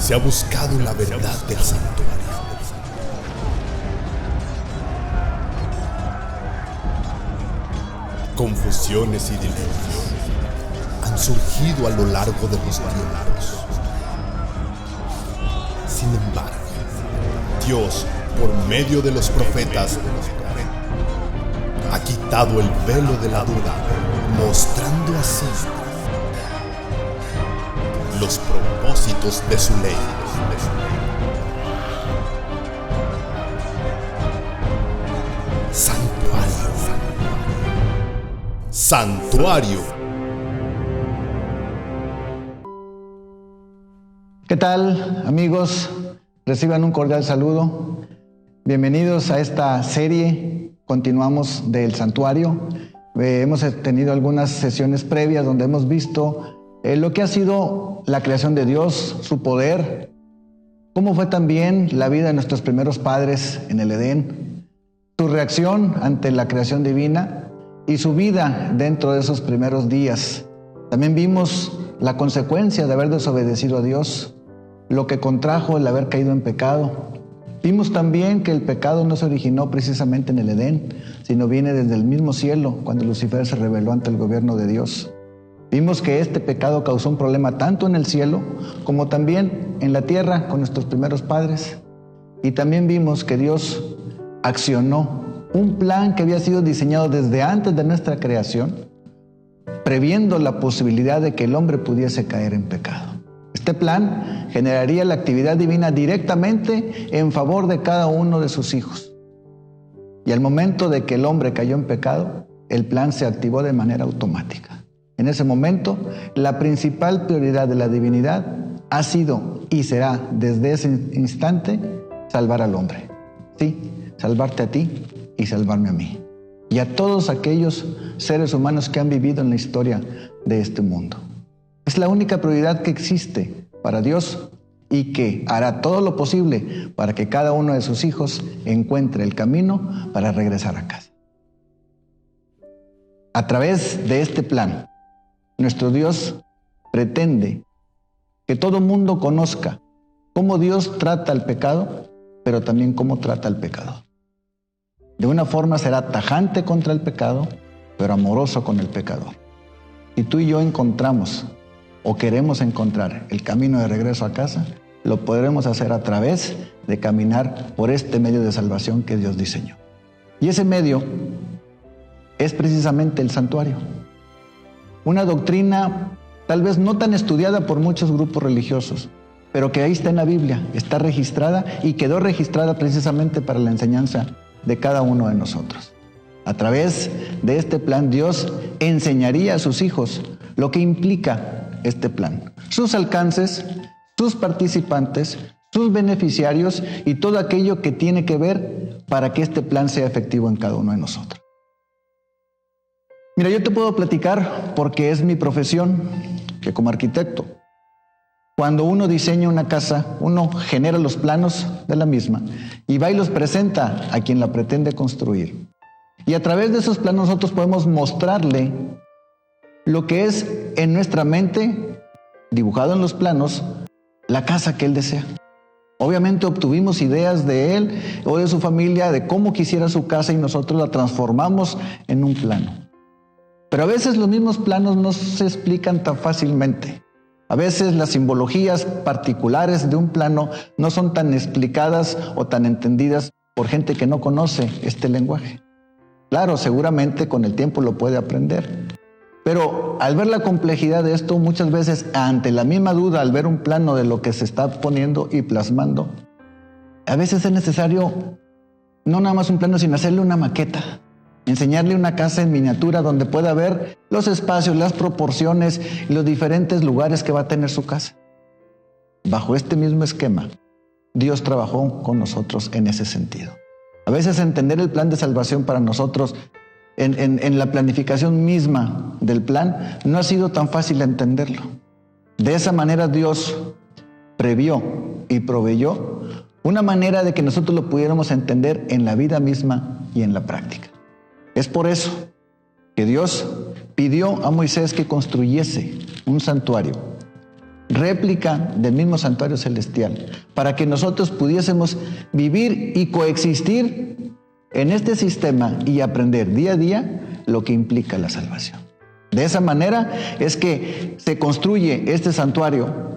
se ha buscado la verdad del santuario. Confusiones y dilemas han surgido a lo largo de los tiempos. Sin embargo, Dios, por medio de los profetas, ha quitado el velo de la duda, mostrando así los propósitos de su ley. Santuario. ¿Qué tal, amigos? Reciban un cordial saludo. Bienvenidos a esta serie. Continuamos del Santuario. Hemos tenido algunas sesiones previas donde hemos visto lo que ha sido la creación de Dios, su poder, cómo fue también la vida de nuestros primeros padres en el Edén, su reacción ante la creación divina y su vida dentro de esos primeros días. También vimos la consecuencia de haber desobedecido a Dios, lo que contrajo el haber caído en pecado. Vimos también que el pecado no se originó precisamente en el Edén, sino viene desde el mismo cielo, cuando Lucifer se rebeló ante el gobierno de Dios. Vimos que este pecado causó un problema tanto en el cielo como también en la tierra con nuestros primeros padres. Y también vimos que Dios accionó un plan que había sido diseñado desde antes de nuestra creación, previendo la posibilidad de que el hombre pudiese caer en pecado. Este plan generaría la actividad divina directamente en favor de cada uno de sus hijos. Y al momento de que el hombre cayó en pecado, el plan se activó de manera automática. En ese momento, la principal prioridad de la divinidad ha sido y será desde ese instante salvar al hombre. Sí, salvarte a ti y salvarme a mí. Y a todos aquellos seres humanos que han vivido en la historia de este mundo. Es la única prioridad que existe para Dios y que hará todo lo posible para que cada uno de sus hijos encuentre el camino para regresar a casa. A través de este plan, nuestro Dios pretende que todo mundo conozca cómo Dios trata al pecado, pero también cómo trata al pecador. De una forma será tajante contra el pecado, pero amoroso con el pecador. Si tú y yo encontramos o queremos encontrar el camino de regreso a casa, lo podremos hacer a través de caminar por este medio de salvación que Dios diseñó. Y ese medio es precisamente el santuario. Una doctrina tal vez no tan estudiada por muchos grupos religiosos, pero que ahí está en la Biblia, está registrada y quedó registrada precisamente para la enseñanza de cada uno de nosotros. A través de este plan, Dios enseñaría a sus hijos lo que implica este plan, sus alcances, sus participantes, sus beneficiarios y todo aquello que tiene que ver para que este plan sea efectivo en cada uno de nosotros. Mira, yo te puedo platicar porque es mi profesión, que como arquitecto, cuando uno diseña una casa, uno genera los planos de la misma y va y los presenta a quien la pretende construir. Y a través de esos planos nosotros podemos mostrarle lo que es en nuestra mente, dibujado en los planos, la casa que él desea. Obviamente obtuvimos ideas de él o de su familia de cómo quisiera su casa y nosotros la transformamos en un plano. Pero a veces los mismos planos no se explican tan fácilmente. A veces las simbologías particulares de un plano no son tan explicadas o tan entendidas por gente que no conoce este lenguaje. Claro, seguramente con el tiempo lo puede aprender. Pero al ver la complejidad de esto, muchas veces ante la misma duda, al ver un plano de lo que se está poniendo y plasmando, a veces es necesario no nada más un plano, sino hacerle una maqueta. Enseñarle una casa en miniatura donde pueda ver los espacios, las proporciones y los diferentes lugares que va a tener su casa. Bajo este mismo esquema, Dios trabajó con nosotros en ese sentido. A veces entender el plan de salvación para nosotros en la planificación misma del plan no ha sido tan fácil entenderlo. De esa manera Dios previó y proveyó una manera de que nosotros lo pudiéramos entender en la vida misma y en la práctica. Es por eso que Dios pidió a Moisés que construyese un santuario réplica del mismo santuario celestial, para que nosotros pudiésemos vivir y coexistir en este sistema y aprender día a día lo que implica la salvación. De esa manera es que se construye este santuario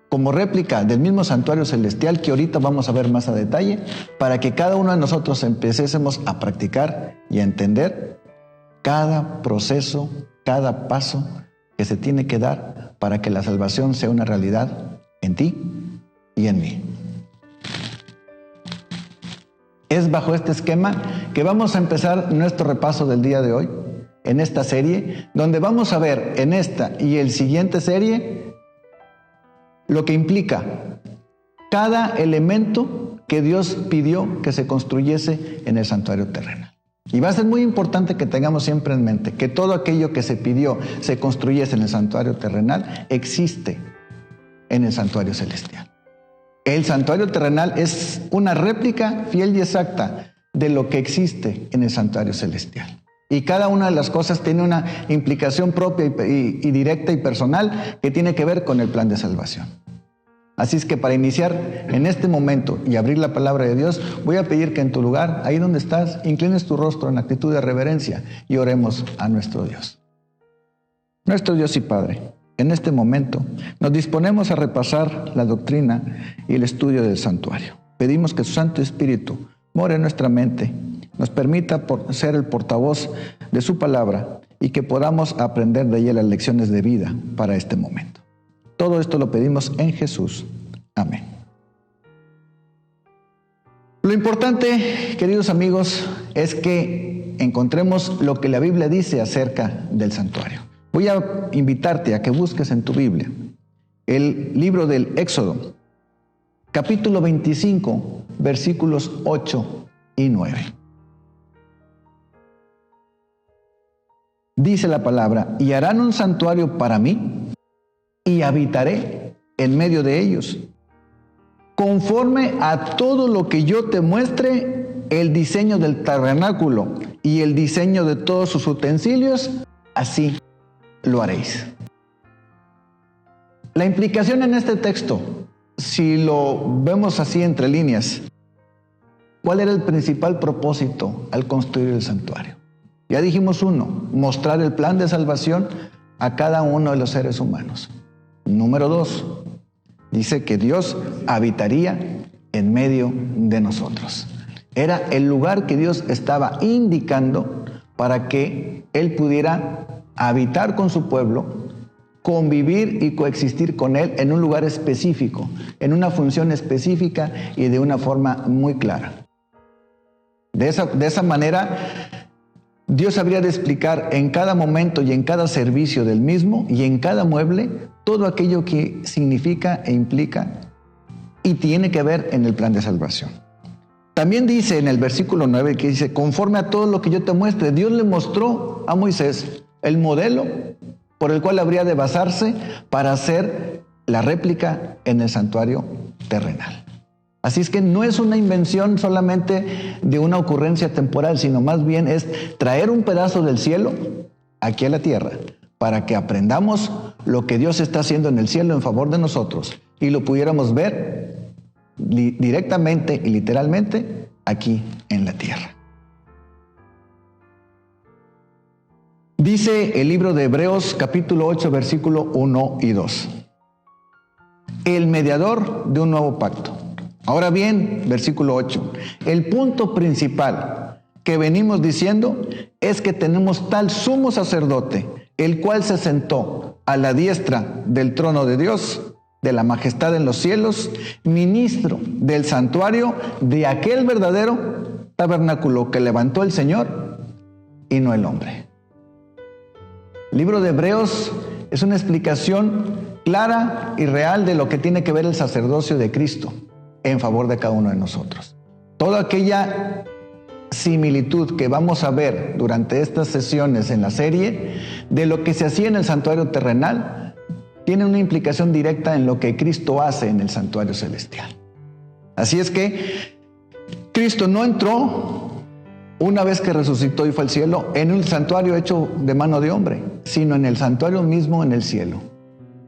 como réplica del mismo santuario celestial, que ahorita vamos a ver más a detalle, para que cada uno de nosotros empecésemos a practicar y a entender cada proceso, cada paso que se tiene que dar para que la salvación sea una realidad en ti y en mí. Es bajo este esquema que vamos a empezar nuestro repaso del día de hoy, en esta serie, donde vamos a ver en esta y el siguiente serie lo que implica cada elemento que Dios pidió que se construyese en el santuario terrenal. Y va a ser muy importante que tengamos siempre en mente que todo aquello que se pidió se construyese en el santuario terrenal existe en el santuario celestial. El santuario terrenal es una réplica fiel y exacta de lo que existe en el santuario celestial. Y cada una de las cosas tiene una implicación propia y directa y personal que tiene que ver con el plan de salvación. Así es que para iniciar en este momento y abrir la palabra de Dios, voy a pedir que en tu lugar, ahí donde estás, inclines tu rostro en actitud de reverencia y oremos a nuestro Dios. Nuestro Dios y Padre, en este momento nos disponemos a repasar la doctrina y el estudio del santuario. Pedimos que su Santo Espíritu more en nuestra mente, nos permita ser el portavoz de su palabra y que podamos aprender de ella las lecciones de vida para este momento. Todo esto lo pedimos en Jesús. Amén. Lo importante, queridos amigos, es que encontremos lo que la Biblia dice acerca del santuario. Voy a invitarte a que busques en tu Biblia el libro del Éxodo, capítulo 25, versículos 8 y 9. Dice la palabra: y harán un santuario para mí, y habitaré en medio de ellos, conforme a todo lo que yo te muestre el diseño del tabernáculo y el diseño de todos sus utensilios, así lo haréis. La implicación en este texto, si lo vemos así entre líneas, ¿cuál era el principal propósito al construir el santuario? Ya dijimos uno, mostrar el plan de salvación a cada uno de los seres humanos. Número 2, dice que Dios habitaría en medio de nosotros. Era el lugar que Dios estaba indicando para que Él pudiera habitar con su pueblo, convivir y coexistir con Él en un lugar específico, en una función específica y de una forma muy clara. De esa manera, Dios habría de explicar en cada momento y en cada servicio del mismo y en cada mueble todo aquello que significa e implica y tiene que ver en el plan de salvación. También dice en el versículo 9 que dice: conforme a todo lo que yo te muestre. Dios le mostró a Moisés el modelo por el cual habría de basarse para hacer la réplica en el santuario terrenal. Así es que no es una invención solamente de una ocurrencia temporal, sino más bien es traer un pedazo del cielo aquí a la tierra para que aprendamos lo que Dios está haciendo en el cielo en favor de nosotros y lo pudiéramos ver directamente y literalmente aquí en la tierra. Dice el libro de Hebreos capítulo 8 versículo 1 y 2. El mediador de un nuevo pacto. Ahora bien, versículo 8, el punto principal que venimos diciendo es que tenemos tal sumo sacerdote, el cual se sentó a la diestra del trono de Dios, de la majestad en los cielos, ministro del santuario de aquel verdadero tabernáculo que levantó el Señor y no el hombre. El libro de Hebreos es una explicación clara y real de lo que tiene que ver el sacerdocio de Cristo en favor de cada uno de nosotros. Toda aquella similitud que vamos a ver durante estas sesiones en la serie de lo que se hacía en el santuario terrenal tiene una implicación directa en lo que Cristo hace en el santuario celestial. Así es que Cristo no entró una vez que resucitó y fue al cielo en un santuario hecho de mano de hombre, sino en el santuario mismo en el cielo.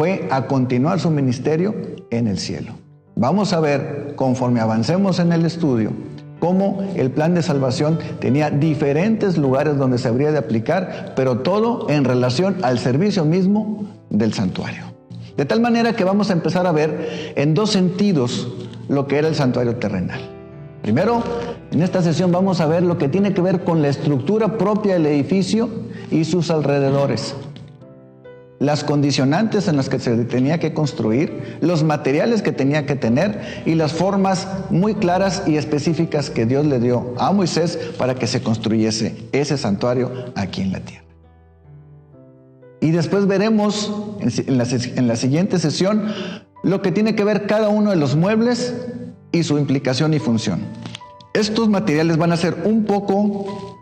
fue a continuar su ministerio en el cielo. Vamos a ver, conforme avancemos en el estudio, cómo el plan de salvación tenía diferentes lugares donde se habría de aplicar, pero todo en relación al servicio mismo del santuario. De tal manera que vamos a empezar a ver en dos sentidos lo que era el santuario terrenal. Primero, en esta sesión vamos a ver lo que tiene que ver con la estructura propia del edificio y sus alrededores. Las condicionantes en las que se tenía que construir, los materiales que tenía que tener y las formas muy claras y específicas que Dios le dio a Moisés para que se construyese ese santuario aquí en la tierra. Y después veremos en la siguiente sesión lo que tiene que ver cada uno de los muebles y su implicación y función. Estos materiales van a ser un poco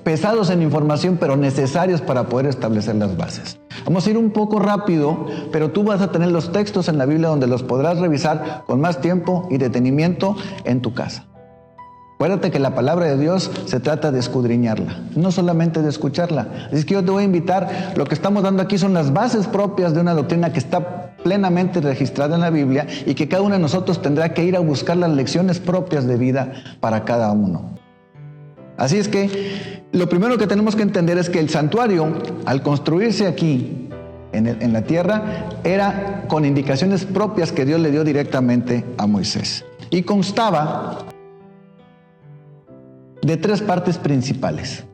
pesados en información, pero necesarios para poder establecer las bases. Vamos a ir un poco rápido, pero tú vas a tener los textos en la Biblia donde los podrás revisar con más tiempo y detenimiento en tu casa. Acuérdate que la palabra de Dios se trata de escudriñarla, no solamente de escucharla. Así que yo te voy a invitar, lo que estamos dando aquí son las bases propias de una doctrina que está plenamente registrada en la Biblia y que cada uno de nosotros tendrá que ir a buscar las lecciones propias de vida para cada uno. Así es que lo primero que tenemos que entender es que el santuario, al construirse aquí en la tierra, era con indicaciones propias que Dios le dio directamente a Moisés. Y constaba de tres partes principales: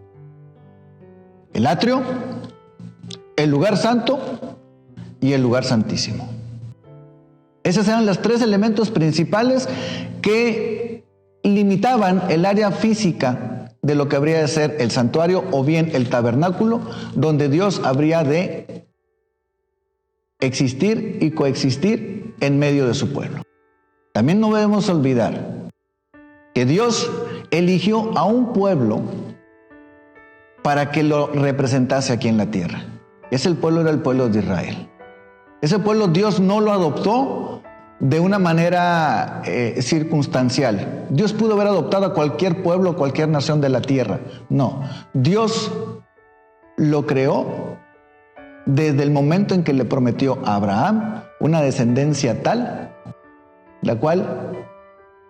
el atrio, el lugar santo y el lugar santísimo. Esos eran los tres elementos principales que limitaban el área física de lo que habría de ser el santuario o bien el tabernáculo, donde Dios habría de existir y coexistir en medio de su pueblo. También no debemos olvidar que Dios eligió a un pueblo para que lo representase aquí en la tierra. Ese pueblo era el pueblo de Israel. Ese pueblo Dios no lo adoptó de una manera circunstancial. Dios pudo haber adoptado a cualquier pueblo, cualquier nación de la tierra. No, Dios lo creó desde el momento en que le prometió a Abraham una descendencia tal, la cual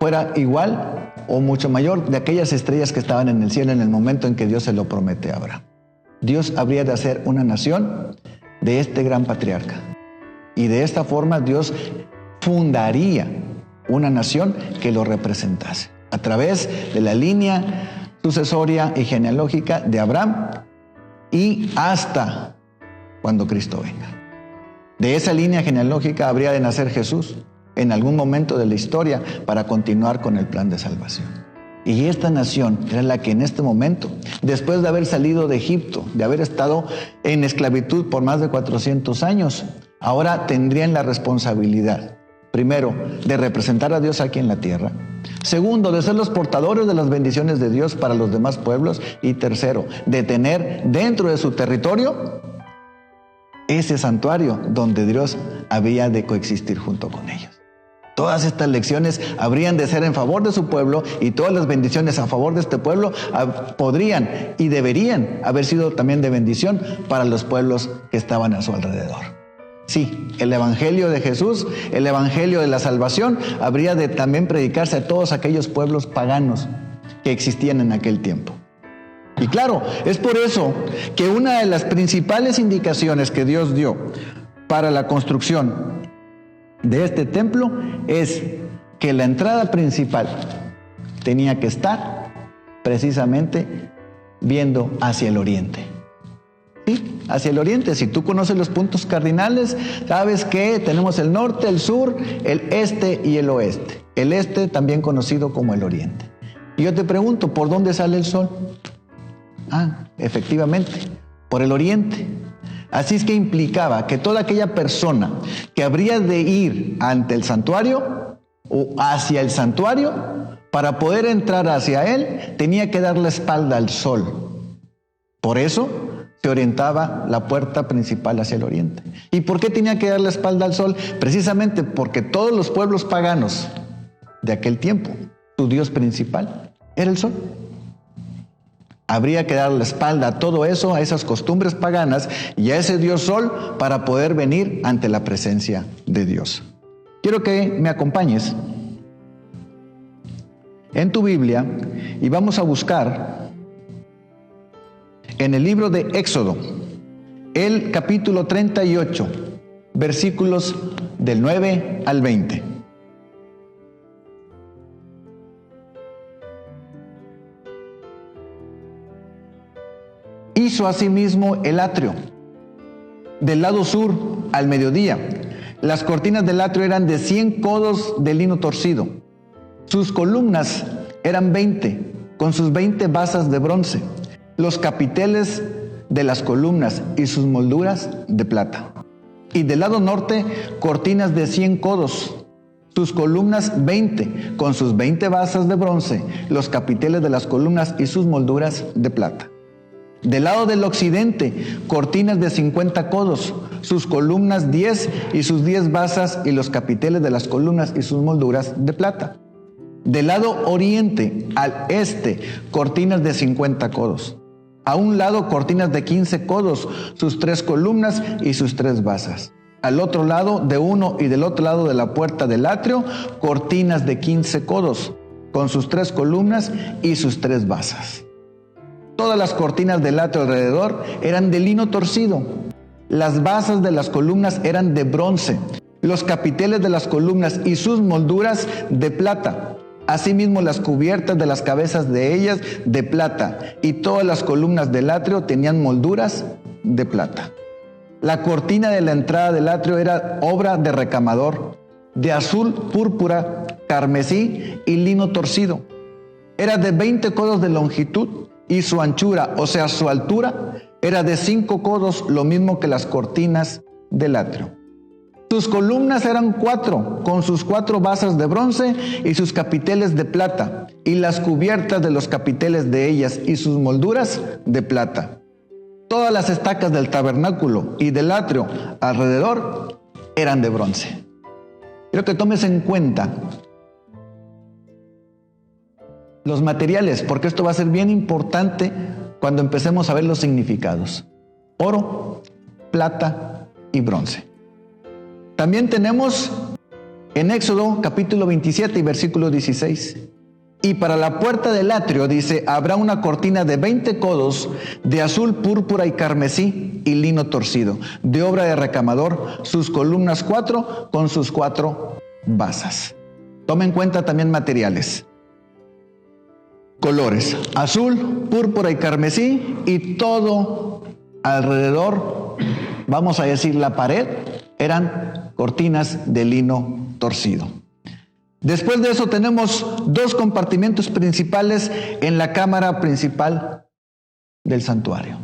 fuera igual o mucho mayor de aquellas estrellas que estaban en el cielo en el momento en que Dios se lo promete a Abraham. Dios habría de hacer una nación de este gran patriarca. Y de esta forma Dios fundaría una nación que lo representase a través de la línea sucesoria y genealógica de Abraham y hasta cuando Cristo venga. De esa línea genealógica habría de nacer Jesús en algún momento de la historia para continuar con el plan de salvación. Y esta nación era la que en este momento, después de haber salido de Egipto, de haber estado en esclavitud por más de 400 años, ahora tendrían la responsabilidad, primero, de representar a Dios aquí en la tierra. Segundo, de ser los portadores de las bendiciones de Dios para los demás pueblos. Y tercero, de tener dentro de su territorio ese santuario donde Dios había de coexistir junto con ellos. Todas estas lecciones habrían de ser en favor de su pueblo y todas las bendiciones a favor de este pueblo podrían y deberían haber sido también de bendición para los pueblos que estaban a su alrededor. Sí, el evangelio de Jesús, el evangelio de la salvación, habría de también predicarse a todos aquellos pueblos paganos que existían en aquel tiempo. Y claro, es por eso que una de las principales indicaciones que Dios dio para la construcción de este templo es que la entrada principal tenía que estar precisamente viendo hacia el oriente. ¿Sí? Hacia el oriente. Si tú conoces los puntos cardinales, sabes que tenemos el norte, el sur, el este y el oeste. El este también conocido como el oriente. Y yo te pregunto, ¿por dónde sale el sol? Efectivamente, por el oriente. Así es que implicaba que toda aquella persona que habría de ir ante el santuario o hacia el santuario, para poder entrar hacia él, tenía que dar la espalda al sol. Por eso se orientaba la puerta principal hacia el oriente. ¿Y por qué tenía que dar la espalda al sol? Precisamente porque todos los pueblos paganos de aquel tiempo, su dios principal era el sol. Habría que dar la espalda a todo eso, a esas costumbres paganas y a ese dios Sol para poder venir ante la presencia de Dios. Quiero que me acompañes en tu Biblia y vamos a buscar en el libro de Éxodo, el capítulo 38, versículos del 9 al 20. Hizo asimismo el atrio del lado sur al mediodía. Las cortinas del atrio eran de 100 codos de lino torcido. Sus columnas eran 20, con sus 20 basas de bronce. Los capiteles de las columnas y sus molduras de plata. Y del lado norte, cortinas de 100 codos. Sus columnas 20, con sus 20 basas de bronce. Los capiteles de las columnas y sus molduras de plata. Del lado del occidente, cortinas de 50 codos, sus columnas 10 y sus 10 basas y los capiteles de las columnas y sus molduras de plata. Del lado oriente al este, cortinas de 50 codos. A un lado, cortinas de 15 codos, sus 3 columnas y sus 3 basas. Al otro lado, de uno y del otro lado de la puerta del atrio, cortinas de 15 codos, con sus 3 columnas y sus 3 basas. Todas las cortinas del atrio alrededor eran de lino torcido. Las basas de las columnas eran de bronce. Los capiteles de las columnas y sus molduras de plata. Asimismo, las cubiertas de las cabezas de ellas de plata. Y todas las columnas del atrio tenían molduras de plata. La cortina de la entrada del atrio era obra de recamador, de azul, púrpura, carmesí y lino torcido. Era de 20 codos de longitud. Y su anchura, o sea, su altura, era de 5 codos, lo mismo que las cortinas del atrio. Sus columnas eran 4, con sus 4 basas de bronce y sus capiteles de plata, y las cubiertas de los capiteles de ellas y sus molduras de plata. Todas las estacas del tabernáculo y del atrio alrededor eran de bronce. Quiero que tomes en cuenta los materiales, porque esto va a ser bien importante cuando empecemos a ver los significados. Oro, plata y bronce. También tenemos en Éxodo capítulo 27 y versículo 16. Y para la puerta del atrio, dice, habrá una cortina de 20 codos de azul, púrpura y carmesí y lino torcido, de obra de recamador, sus columnas 4 con sus 4 basas. Toma en cuenta también materiales. Colores, azul, púrpura y carmesí, y todo alrededor, vamos a decir la pared, eran cortinas de lino torcido. Después de eso tenemos 2 compartimentos principales en la cámara principal del santuario.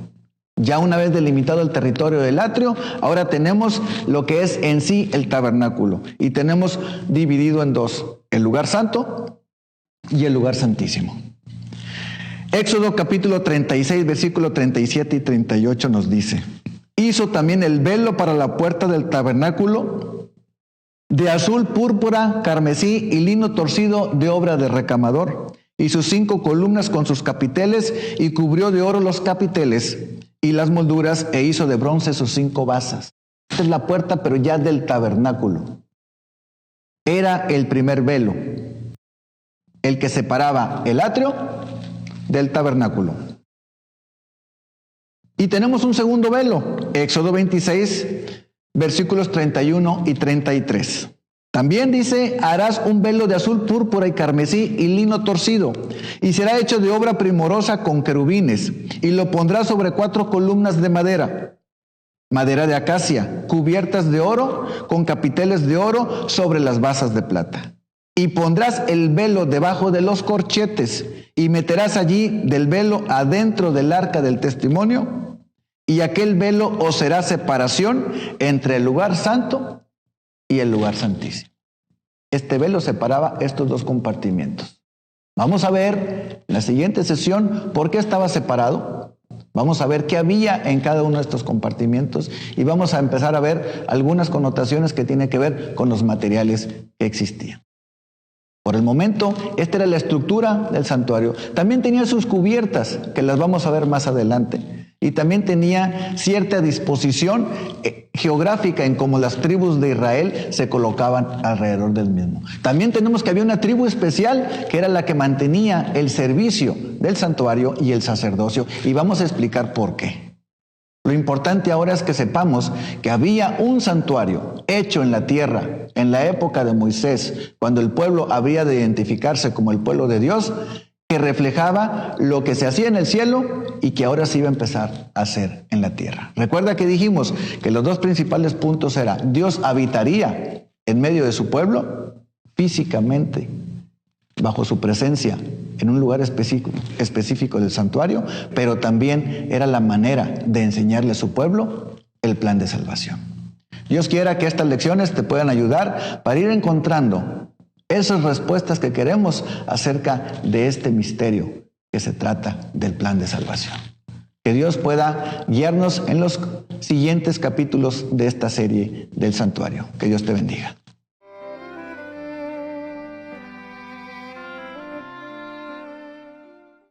Ya una vez delimitado el territorio del atrio, ahora tenemos lo que es en sí el tabernáculo, y tenemos dividido en 2, el lugar santo y el lugar santísimo. Éxodo capítulo 36, versículo 37 y 38 nos dice: hizo también el velo para la puerta del tabernáculo de azul, púrpura, carmesí y lino torcido de obra de recamador, y sus 5 columnas con sus capiteles, y cubrió de oro los capiteles y las molduras, e hizo de bronce sus 5 basas. Esta es la puerta, pero ya del tabernáculo. Era el primer velo, el que separaba el atrio del tabernáculo. Y tenemos un segundo velo, Éxodo 26, versículos 31 y 33. También dice: harás un velo de azul, púrpura y carmesí y lino torcido, y será hecho de obra primorosa con querubines, y lo pondrás sobre 4 columnas de madera de acacia, cubiertas de oro, con capiteles de oro sobre las basas de plata. Y pondrás el velo debajo de los corchetes, y meterás allí del velo adentro del arca del testimonio, y aquel velo os será separación entre el lugar santo y el lugar santísimo. Este velo separaba estos 2 compartimientos. Vamos a ver en la siguiente sesión por qué estaba separado. Vamos a ver qué había en cada uno de estos compartimientos, y vamos a empezar a ver algunas connotaciones que tienen que ver con los materiales que existían. Por el momento, esta era la estructura del santuario. También tenía sus cubiertas, que las vamos a ver más adelante. Y también tenía cierta disposición geográfica en cómo las tribus de Israel se colocaban alrededor del mismo. También tenemos que había una tribu especial que era la que mantenía el servicio del santuario y el sacerdocio. Y vamos a explicar por qué. Lo importante ahora es que sepamos que había un santuario hecho en la tierra en la época de Moisés, cuando el pueblo habría de identificarse como el pueblo de Dios, que reflejaba lo que se hacía en el cielo y que ahora se iba a empezar a hacer en la tierra. Recuerda que dijimos que los dos principales puntos eran: Dios habitaría en medio de su pueblo físicamente, bajo su presencia, en un lugar específico del santuario, pero también era la manera de enseñarle a su pueblo el plan de salvación. Dios quiera que estas lecciones te puedan ayudar para ir encontrando esas respuestas que queremos acerca de este misterio que se trata del plan de salvación. Que Dios pueda guiarnos en los siguientes capítulos de esta serie del santuario. Que Dios te bendiga.